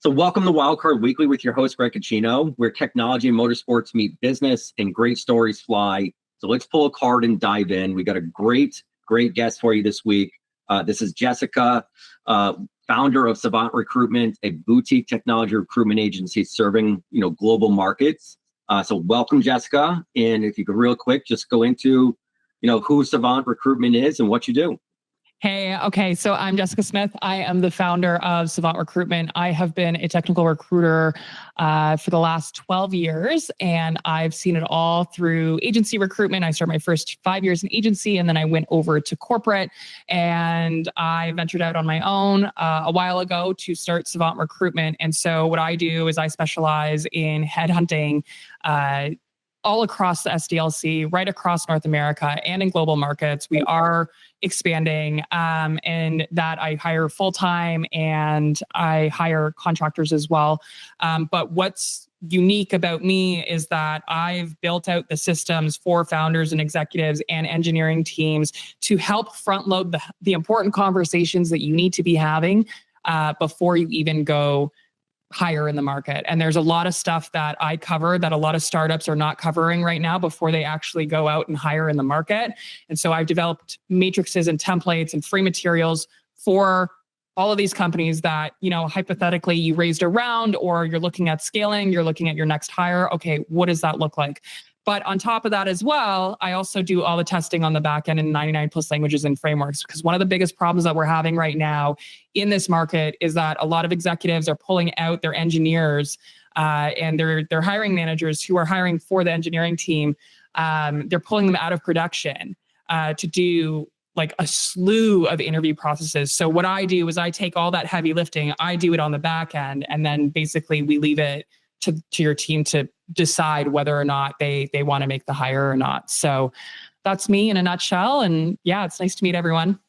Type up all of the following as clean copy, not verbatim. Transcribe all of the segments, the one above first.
So welcome to Wildcard Weekly with your host, Greg Caccino, where technology and motorsports meet business and great stories fly. So let's pull a card and dive in. We got a great guest for you this week. This is Jessica, founder of Savant Recruitment, a boutique technology recruitment agency serving, global markets. So welcome, Jessica. And if you could real quick, just go into, who Savant Recruitment is and what you do. Hey, okay. So I'm Jessica Smith. I am the founder of Savant Recruitment. I have been a technical recruiter for the last 12 years, and I've seen it all through agency recruitment. I started my first 5 years in agency, and then I went over to corporate, and I ventured out on my own a while ago to start Savant Recruitment. And so what I do is I specialize in headhunting all across the SDLC, right across North America and in global markets. We are expanding, and that I hire full-time and I hire contractors as well. But what's unique about me is that I've built out the systems for founders and executives and engineering teams to help front load the important conversations that you need to be having before you even go higher in the market. And there's a lot of stuff that I cover that a lot of startups are not covering right now before they actually go out and hire in the market. And so I've developed matrices and templates and free materials for all of these companies that, hypothetically you raised a round or you're looking at scaling, you're looking at your next hire. Okay, what does that look like? But on top of that as well, I also do all the testing on the back end in 99 plus languages and frameworks, because one of the biggest problems that we're having right now in this market is that a lot of executives are pulling out their engineers and their hiring managers who are hiring for the engineering team. They're pulling them out of production to do like a slew of interview processes. So what I do is I take all that heavy lifting, I do it on the back end, and then basically we leave it to your team to decide whether or not they want to make the hire or not. So that's me in a nutshell. And yeah, it's nice to meet everyone.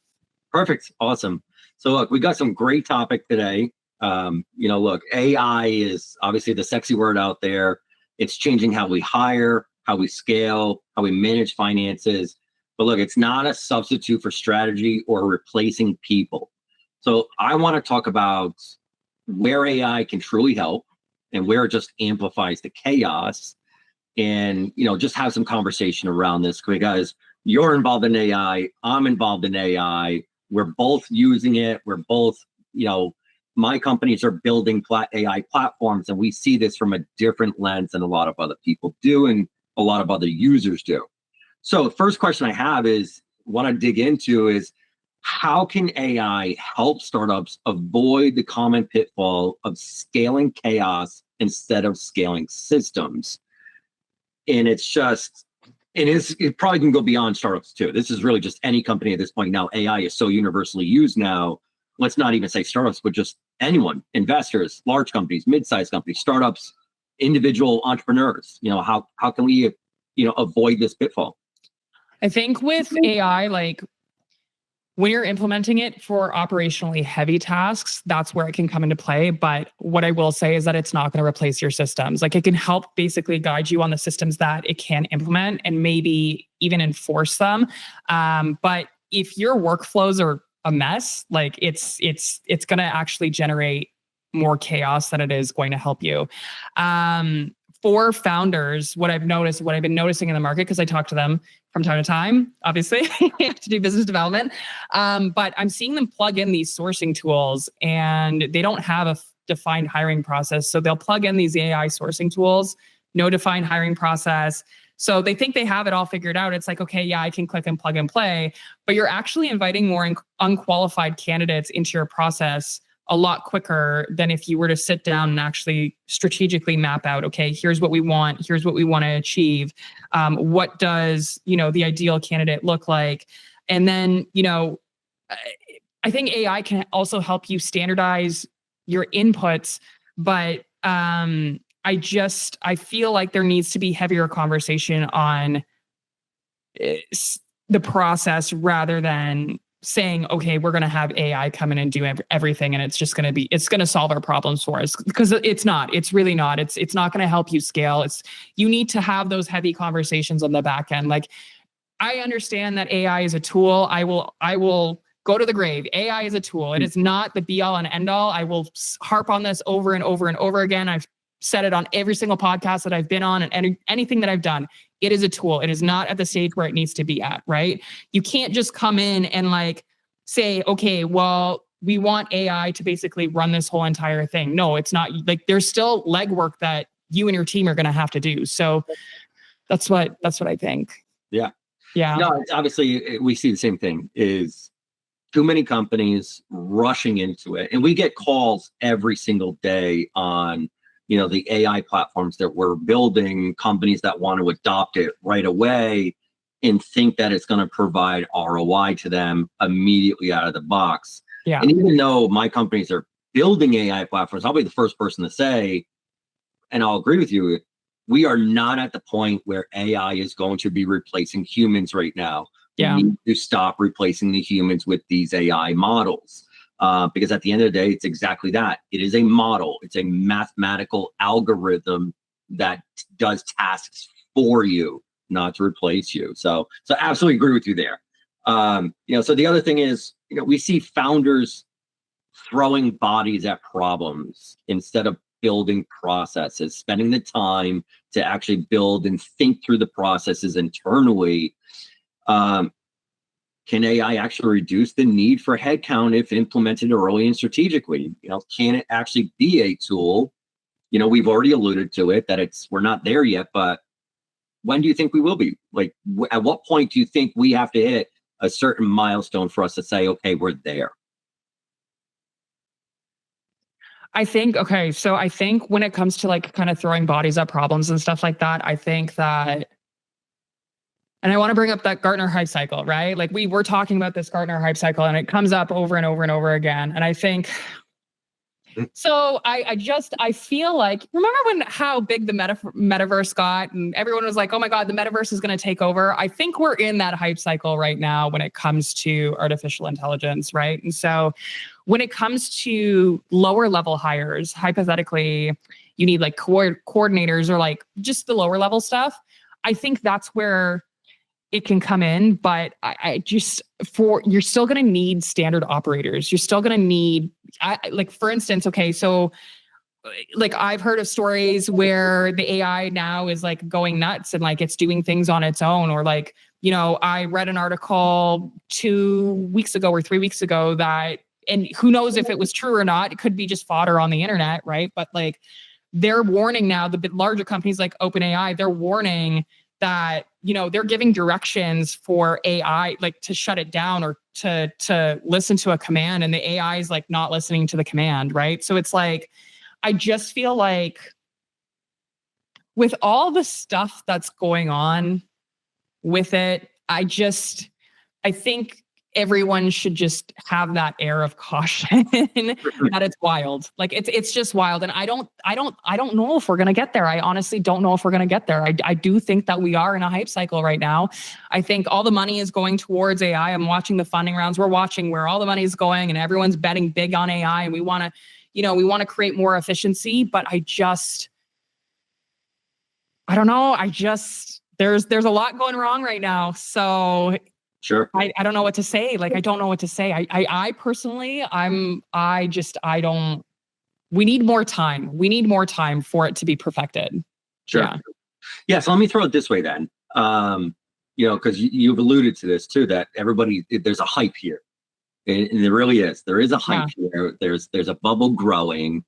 Perfect. Awesome. So look, we got some great topic today. Look, AI is obviously the sexy word out there. It's changing how we hire, how we scale, how we manage finances. But look, it's not a substitute for strategy or replacing people. So I want to talk about where AI can truly help and where it just amplifies the chaos, and just have some conversation around this, because you're involved in AI, I'm involved in AI, we're both using it, we're both, my companies are building AI platforms, and we see this from a different lens than a lot of other people do and a lot of other users do. So the first question I have is, want to dig into is, how can AI help startups avoid the common pitfall of scaling chaos instead of scaling systems? And it probably can go beyond startups too. This is really just any company at this point now. AI is so universally used now. Let's not even say startups, but just anyone, investors, large companies, mid-sized companies, startups, individual entrepreneurs. How can we, avoid this pitfall? I think with AI, when you're implementing it for operationally heavy tasks, that's where it can come into play. But what I will say is that it's not going to replace your systems. It can help basically guide you on the systems that it can implement and maybe even enforce them. But if your workflows are a mess, it's going to actually generate more chaos than it is going to help you. For founders, what I've been noticing in the market, because I talk to them from time to time, obviously, to do business development. But I'm seeing them plug in these sourcing tools, and they don't have a defined hiring process. So they'll plug in these AI sourcing tools, no defined hiring process. So they think they have it all figured out. It's like, okay, yeah, I can click and plug and play, but you're actually inviting more unqualified candidates into your process a lot quicker than if you were to sit down and actually strategically map out, okay, here's what we want. Here's what we want to achieve. What does, the ideal candidate look like? And then, I think AI can also help you standardize your inputs, but I feel like there needs to be heavier conversation on the process rather than saying, okay, we're going to have AI come in and do everything, and it's going to solve our problems for us, because it's really not. It's not going to help you scale. You need to have those heavy conversations on the back end. I understand that AI is a tool. I will go to the grave. AI is a tool. It is not the be all and end all. I will harp on this over and over and over again. I've said it on every single podcast that I've been on and anything that I've done. It is a tool. It is not at the stage where it needs to be at, right? You can't just come in and like say, okay, well, we want AI to basically run this whole entire thing. No, it's not. Like there's still legwork that you and your team are going to have to do. So that's what I think. Yeah. Yeah. No, it's obviously we see the same thing, is too many companies rushing into it. And we get calls every single day on, the AI platforms that we're building, companies that want to adopt it right away and think that it's going to provide ROI to them immediately out of the box. Yeah. And even though my companies are building AI platforms, I'll be the first person to say, and I'll agree with you, we are not at the point where AI is going to be replacing humans right now. Yeah. We need to stop replacing the humans with these AI models. Because at the end of the day, it's exactly that. It is a model. It's a mathematical algorithm that does tasks for you, not to replace you. So absolutely agree with you there. So the other thing is, we see founders throwing bodies at problems instead of building processes, spending the time to actually build and think through the processes internally. Can AI actually reduce the need for headcount if implemented early and strategically? Can it actually be a tool? We've already alluded to it, that we're not there yet, but when do you think we will be? Like, at what point do you think we have to hit a certain milestone for us to say, okay, we're there? I think when it comes to like kind of throwing bodies at problems and stuff like that, I think that, and I want to bring up that Gartner hype cycle, right? Like we were talking about this Gartner hype cycle and it comes up over and over and over again. And I think, so I feel like, remember how big the metaverse got and everyone was like, oh my God, the metaverse is going to take over. I think we're in that hype cycle right now when it comes to artificial intelligence, right? And so when it comes to lower level hires, hypothetically, you need like coordinators or like just the lower level stuff. I think that's where it can come in, but you're still going to need standard operators. You're still going to need, like, for instance, okay, so like I've heard of stories where the AI now is like going nuts and like it's doing things on its own, or like, I read an article 2 weeks ago or 3 weeks ago that, and who knows if it was true or not, it could be just fodder on the internet, right? But like they're warning now, the bit larger companies like OpenAI, they're warning that, they're giving directions for AI, like to shut it down or to listen to a command, and the AI is like not listening to the command, right? So it's like, I just feel like with all the stuff that's going on with it, I think everyone should just have that air of caution that it's wild. Like it's just wild. And I don't know if we're going to get there. I honestly don't know if we're going to get there. I do think that we are in a hype cycle right now. I think all the money is going towards AI. I'm watching the funding rounds. We're watching where all the money is going and everyone's betting big on AI, and we want to create more efficiency, but I don't know. There's a lot going wrong right now. So sure. I don't know what to say. Like, I don't know what to say. I personally, we need more time. We need more time for it to be perfected. Sure. Yeah. So let me throw it this way then. Because you've alluded to this too, that there's a hype here. And there really is. There is a hype here. There's a bubble growing.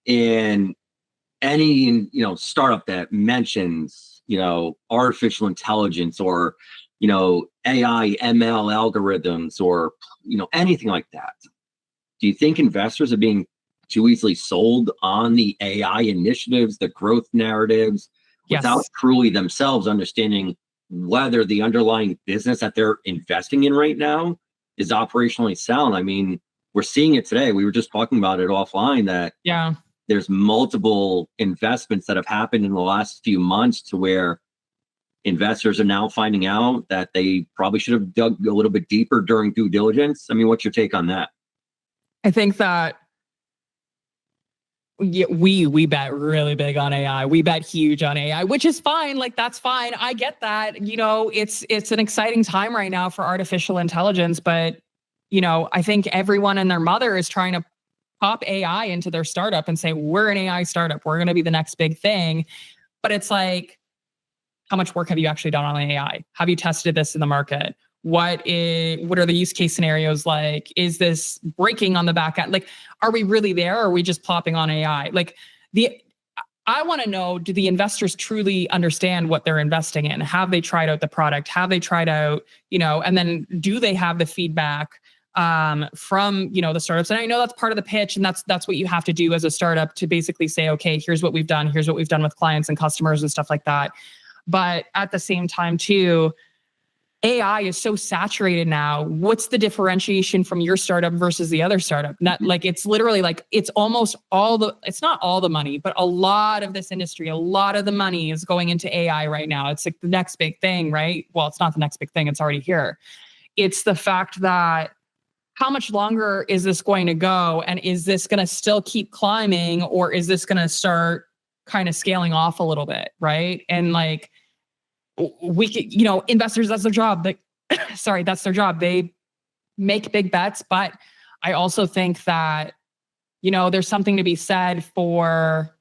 And any, startup that mentions, artificial intelligence or, AI, ML algorithms or, anything like that. Do you think investors are being too easily sold on the AI initiatives, the growth narratives, without truly themselves understanding whether the underlying business that they're investing in right now is operationally sound? I mean, we're seeing it today. We were just talking about it offline that there's multiple investments that have happened in the last few months to where investors are now finding out that they probably should have dug a little bit deeper during due diligence. I mean, what's your take on that? I think that we bet really big on AI. We bet huge on AI, which is fine. Like, that's fine. I get that. It's an exciting time right now for artificial intelligence, but I think everyone and their mother is trying to pop AI into their startup and say, we're an AI startup. We're going to be the next big thing. But it's like, how much work have you actually done on AI? Have you tested this in the market? What are the use case scenarios like? Is this breaking on the back end? Like, are we really there? Or are we just plopping on AI? I want to know, do the investors truly understand what they're investing in? Have they tried out the product? Have they tried out, and then do they have the feedback from, the startups? And I know that's part of the pitch, and that's what you have to do as a startup, to basically say, okay, here's what we've done. Here's what we've done with clients and customers and stuff like that. But at the same time too, AI is so saturated now. What's the differentiation from your startup versus the other startup? Not like, it's literally like, it's not all the money, but a lot of this industry, a lot of the money is going into AI right now. It's like the next big thing, right? Well, it's not the next big thing. It's already here. It's the fact that, how much longer is this going to go? And is this going to still keep climbing, or is this going to start kind of scaling off a little bit? Right. And like, we could, investors, that's their job. That's their job. They make big bets. But I also think that, there's something to be said for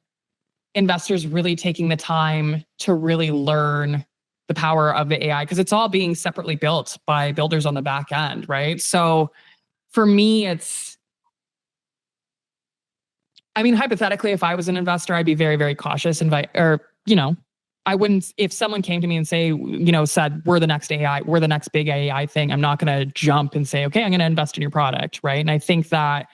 investors really taking the time to really learn the power of the AI, because it's all being separately built by builders on the back end. Right. So for me, hypothetically, if I was an investor, I'd be very, very cautious. I wouldn't, if someone came to me and said, we're the next AI, we're the next big AI thing, I'm not going to jump and say, okay, I'm going to invest in your product. Right. And I think that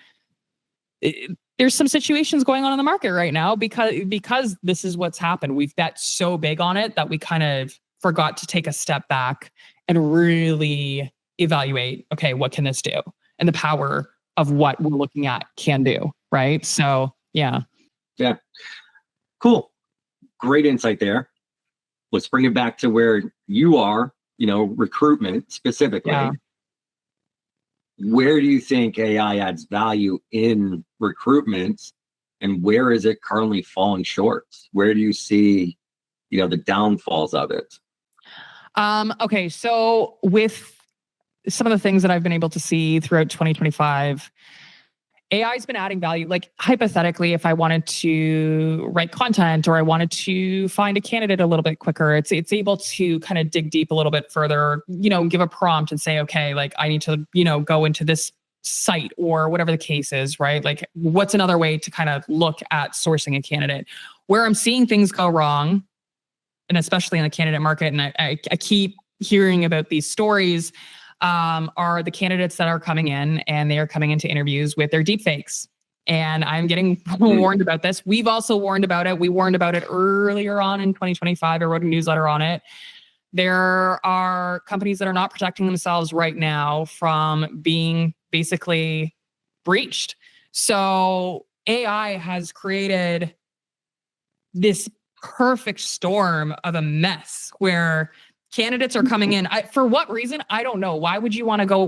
there's some situations going on in the market right now because this is what's happened. We've bet so big on it that we kind of forgot to take a step back and really evaluate, okay, what can this do? And the power of what we're looking at can do. Right. So, yeah. Yeah. Cool. Great insight there. Let's bring it back to where you are, recruitment specifically. Yeah. Where do you think AI adds value in recruitment, and where is it currently falling short? Where do you see, the downfalls of it? Okay. So with some of the things that I've been able to see throughout 2025, AI has been adding value. Like, hypothetically, if I wanted to write content or I wanted to find a candidate a little bit quicker, it's able to kind of dig deep a little bit further, give a prompt and say, okay, like I need to, go into this site or whatever the case is, right? Like, what's another way to kind of look at sourcing a candidate? Where I'm seeing things go wrong, and especially in the candidate market, and I keep hearing about these stories, are the candidates that are coming in and they are coming into interviews with their deepfakes. And I'm getting warned about this. We've also warned about it. We warned about it earlier on in 2025. I wrote a newsletter on it. There are companies that are not protecting themselves right now from being basically breached. So AI has created this perfect storm of a mess where candidates are coming in. For what reason? I don't know. Why would you want to go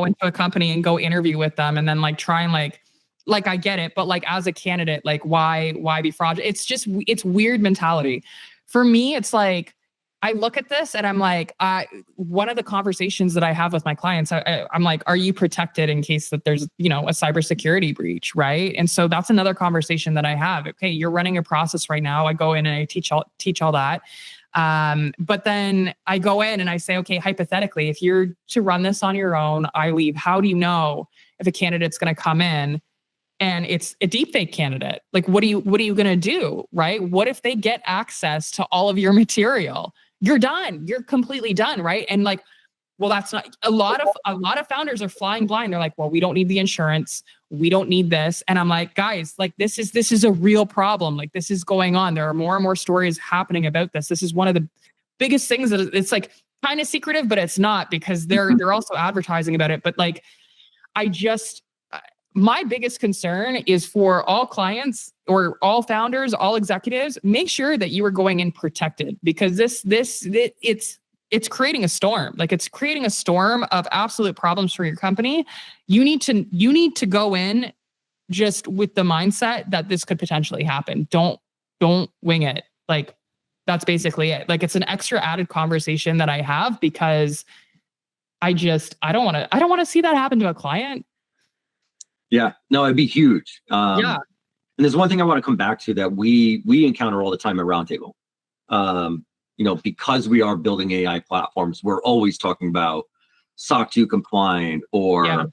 into a company and go interview with them and then try and I get it, but as a candidate, why be fraudulent? It's weird mentality. For me, it's like, I look at this and I'm like, one of the conversations that I have with my clients, I'm like, are you protected in case that there's, a cybersecurity breach, right? And so that's another conversation that I have. Okay, you're running a process right now. I go in and I teach all that. But then I go in and I say, okay, hypothetically, if you're to run this on your own, I leave. How do you know if a candidate's going to come in and it's a deepfake candidate? Like, what are you going to do? Right? What if they get access to all of your material? You're done. You're completely done. Right. And well, that's not a lot of founders are flying blind. They're like, well, we don't need the insurance. We don't need this. And I'm like, guys, this is a real problem. This is going on. There are more and more stories happening about this. This is one of the biggest things that it's kind of secretive, but it's not, because they're also advertising about it. But my biggest concern is for all clients or all founders, all executives, make sure that you are going in protected, because it's creating a storm. It's creating a storm of absolute problems for your company. You need to go in just with the mindset that this could potentially happen. Don't wing it. That's basically it. It's an extra added conversation that I have, because I don't want to see that happen to a client. Yeah, no, it'd be huge. Yeah. And there's one thing I want to come back to that we encounter all the time at Roundtable. Because we are building AI platforms, we're always talking about SOC 2 compliant or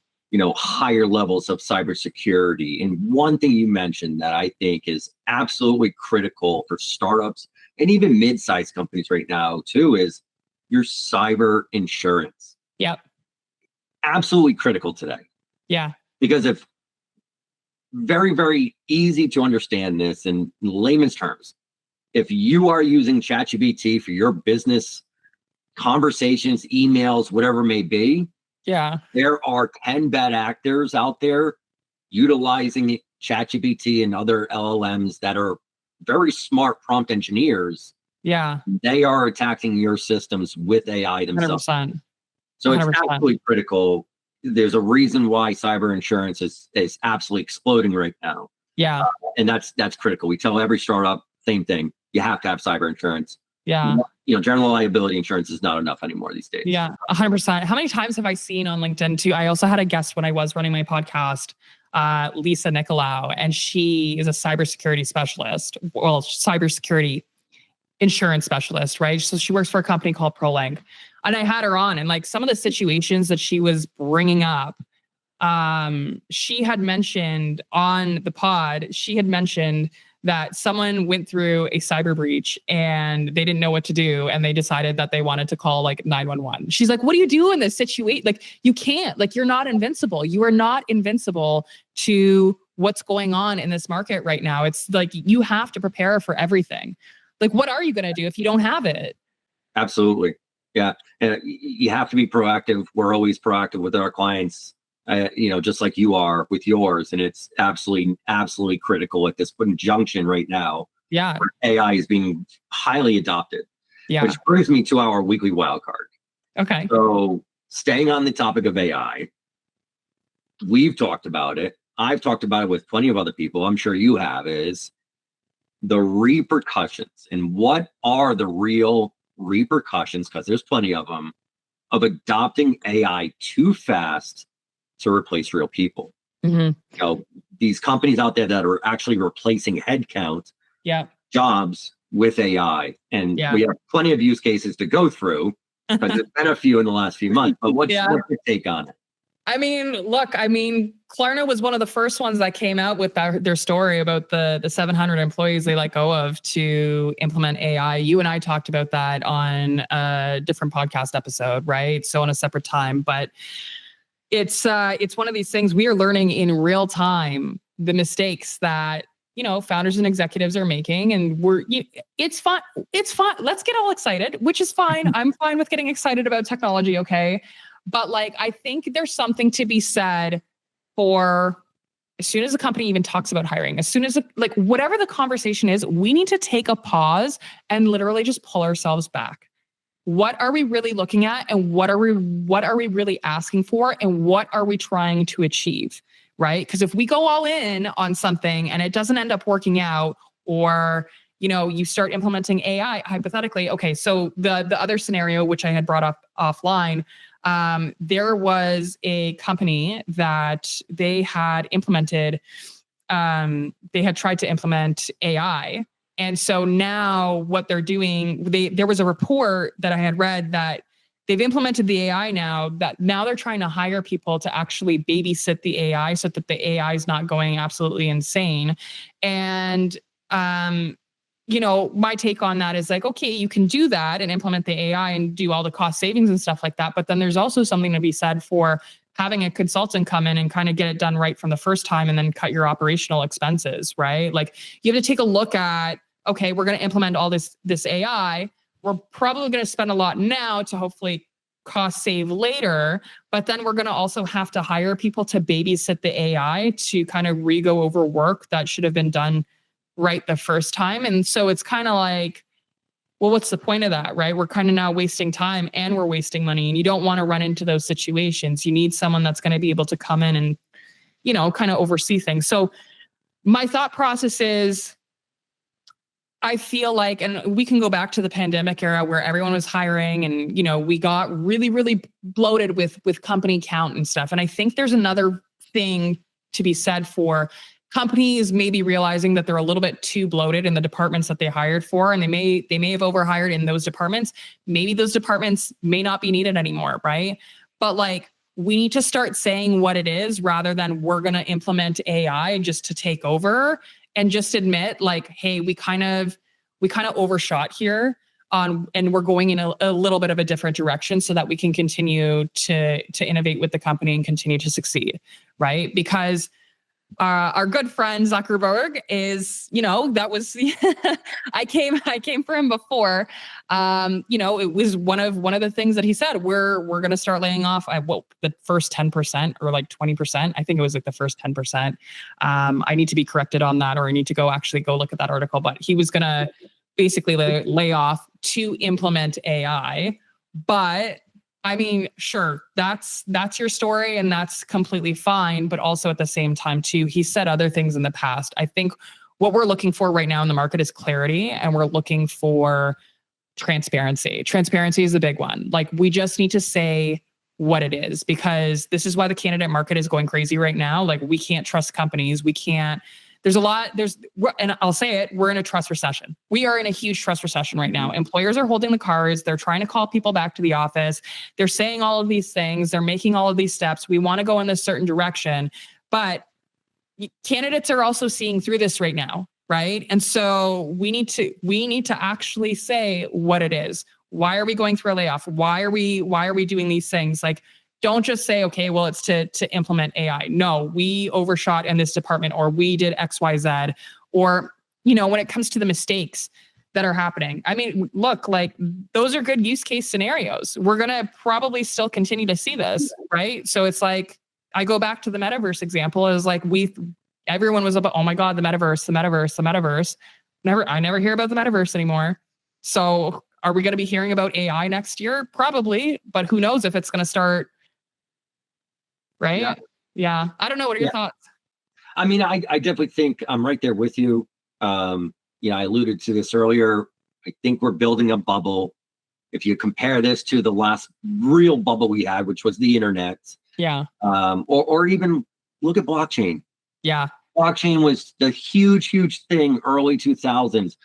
higher levels of cybersecurity. And one thing you mentioned that I think is absolutely critical for startups and even mid-sized companies right now too is your cyber insurance. Yep. Absolutely critical today. Yeah. Because if very, very easy to understand this in layman's terms, if you are using ChatGPT for your business conversations, emails, whatever it may be, there are 10 bad actors out there utilizing ChatGPT and other LLMs that are very smart prompt engineers. Yeah. They are attacking your systems with AI themselves. 100%. So it's absolutely critical. There's a reason why cyber insurance is absolutely exploding right now. Yeah. And that's critical. We tell every startup, same thing. You have to have cyber insurance. Yeah. General liability insurance is not enough anymore these days. Yeah, 100%. How many times have I seen on LinkedIn too? I also had a guest when I was running my podcast, Lisa Nicolau, and she is a cybersecurity specialist. Well, cybersecurity insurance specialist, right? So she works for a company called ProLink. And I had her on, and like some of the situations that she was bringing up, she had mentioned on the pod, that someone went through a cyber breach and they didn't know what to do. And they decided that they wanted to call like 911. She's like, what do you do in this situation? Like, you can't, like, you're not invincible. You are not invincible to what's going on in this market right now. It's like, you have to prepare for everything. Like, what are you going to do if you don't have it? Absolutely. Yeah. And you have to be proactive. We're always proactive with our clients. Just like you are with yours, and it's absolutely critical at this junction right now. Yeah, where AI is being highly adopted. Yeah, which brings me to our weekly wildcard. Okay. So, staying on the topic of AI, we've talked about it. I've talked about it with plenty of other people. I'm sure you have. Is the repercussions, and what are the real repercussions? Because there's plenty of them of adopting AI too fast to replace real people. Mm-hmm. These companies out there that are actually replacing headcount, jobs with AI. And we have plenty of use cases to go through because there's been a few in the last few months. But what's your take on it? I mean, look, Klarna was one of the first ones that came out with their story about the 700 employees they let go of to implement AI. You and I talked about that on a different podcast episode, right? So on a separate time, but it's one of these things we are learning in real time, the mistakes that, founders and executives are making. And it's fun. Let's get all excited, which is fine. I'm fine with getting excited about technology. Okay. But I think there's something to be said for as soon as a company even talks about hiring, as soon as whatever the conversation is, we need to take a pause and literally just pull ourselves back. What are we really looking at, and what are we really asking for, and what are we trying to achieve, right? Because if we go all in on something and it doesn't end up working out, or you start implementing AI hypothetically. Okay, so the other scenario which I had brought up offline, there was a company that they had implemented, they had tried to implement AI. And so now what they're doing, there was a report that I had read that they've implemented the AI now they're trying to hire people to actually babysit the AI so that the AI is not going absolutely insane. And, my take on that is okay, you can do that and implement the AI and do all the cost savings and stuff like that. But then there's also something to be said for having a consultant come in and kind of get it done right from the first time and then cut your operational expenses, right? You have to take a look at, okay, we're going to implement all this AI. We're probably going to spend a lot now to hopefully cost save later, but then we're going to also have to hire people to babysit the AI to kind of re-go over work that should have been done right the first time. And so it's kind of well, what's the point of that, right? We're kind of now wasting time and we're wasting money, and you don't want to run into those situations. You need someone that's going to be able to come in and, kind of oversee things. So my thought process is, I feel like, and we can go back to the pandemic era where everyone was hiring and, we got really, really bloated with company count and stuff. And I think there's another thing to be said for companies maybe realizing that they're a little bit too bloated in the departments that they hired for. And they may have overhired in those departments. Maybe those departments may not be needed anymore. Right. But like, we need to start saying what it is rather than we're going to implement AI just to take over, and just admit like, hey, we kind of overshot here and we're going in a little bit of a different direction so that we can continue to innovate with the company and continue to succeed. Right. Because our good friend Zuckerberg is, that was I came for him before. It was one of the things that he said. We're going to start laying off the first 10% or like 20%. I think it was like the first 10%. I need to be corrected on that, or I need to go look at that article. But he was going to basically lay off to implement AI. But I mean, sure, that's your story and that's completely fine. But also at the same time, too, he said other things in the past. I think what we're looking for right now in the market is clarity, and we're looking for transparency. Transparency is the big one. Like, we just need to say what it is, because this is why the candidate market is going crazy right now. Like, we can't trust companies. We can't. And I'll say it, we're in a trust recession. We are in a huge trust recession right now. Employers are holding the cards. They're trying to call people back to the office. They're saying all of these things. They're making all of these steps. We want to go in this certain direction, but candidates are also seeing through this right now. Right. And so we need to actually say what it is. Why are we going through a layoff? Why are we doing these things? Like, don't just say, okay, well, it's to implement AI. No, we overshot in this department, or we did X, Y, Z, or, when it comes to the mistakes that are happening. I mean, look, like, those are good use case scenarios. We're going to probably still continue to see this, right? So it's like, I go back to the metaverse example. Is like, everyone was about, oh my God, the metaverse. I never hear about the metaverse anymore. So are we going to be hearing about AI next year? Probably, but who knows if it's going to start. Right? Yeah. I don't know. What are your thoughts? I mean, I definitely think I'm right there with you. I alluded to this earlier. I think we're building a bubble. If you compare this to the last real bubble we had, which was the internet. Yeah. Or even look at blockchain. Yeah. Blockchain was the huge thing early 2000s.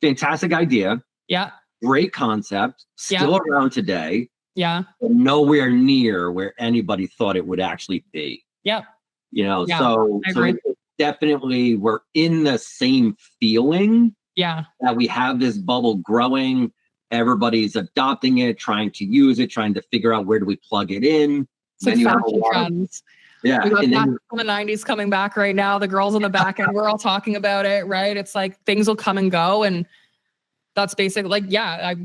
Fantastic idea. Yeah. Great concept. Still around today. Yeah. Nowhere near where anybody thought it would actually be. Yep. So definitely we're in the same feeling. Yeah. That we have this bubble growing. Everybody's adopting it, trying to use it, trying to figure out where do we plug it in. It's like fashion trends. Yeah. We got fashion from the 90s coming back right now. The girls on the back end, we're all talking about it, right? It's like things will come and go, and that's basically like,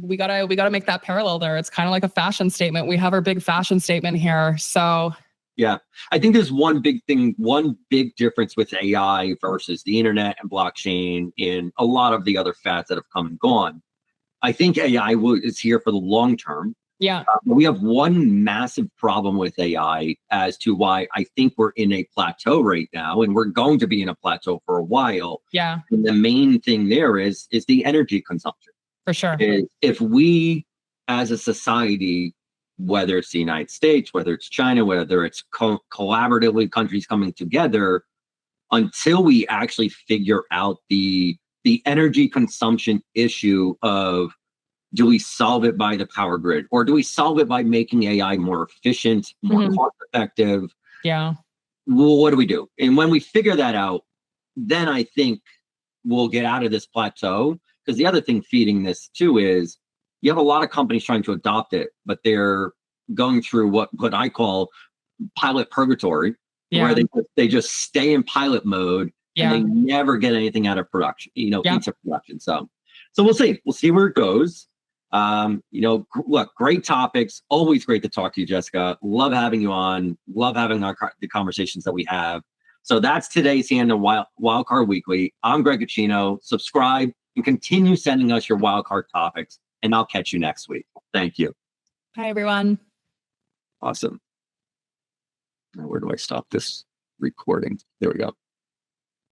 we gotta make that parallel there. It's kind of like a fashion statement. We have our big fashion statement here. So yeah, I think there's one big difference with AI versus the internet and blockchain in a lot of the other fads that have come and gone. I think AI is here for the long term. Yeah. We have one massive problem with AI as to why I think we're in a plateau right now, and we're going to be in a plateau for a while. Yeah. And the main thing there is the energy consumption. For sure. If we, as a society, whether it's the United States, whether it's China, whether it's collaboratively countries coming together, until we actually figure out the energy consumption issue of, do we solve it by the power grid, or do we solve it by making AI more efficient, more cost effective? Yeah. Well, what do we do? And when we figure that out, then I think we'll get out of this plateau. Because the other thing feeding this too is you have a lot of companies trying to adopt it, but they're going through what I call pilot purgatory, where they just stay in pilot mode and they never get anything out of production, into production. So we'll see. We'll see where it goes. Look, great topics. Always great to talk to you, Jessica. Love having you on. Love having the conversations that we have. So that's today's hand on Wildcard Weekly. I'm Greg Gacino. Subscribe and continue sending us your Wildcard topics, and I'll catch you next week. Thank you. Hi, everyone. Awesome. Now, where do I stop this recording? There we go.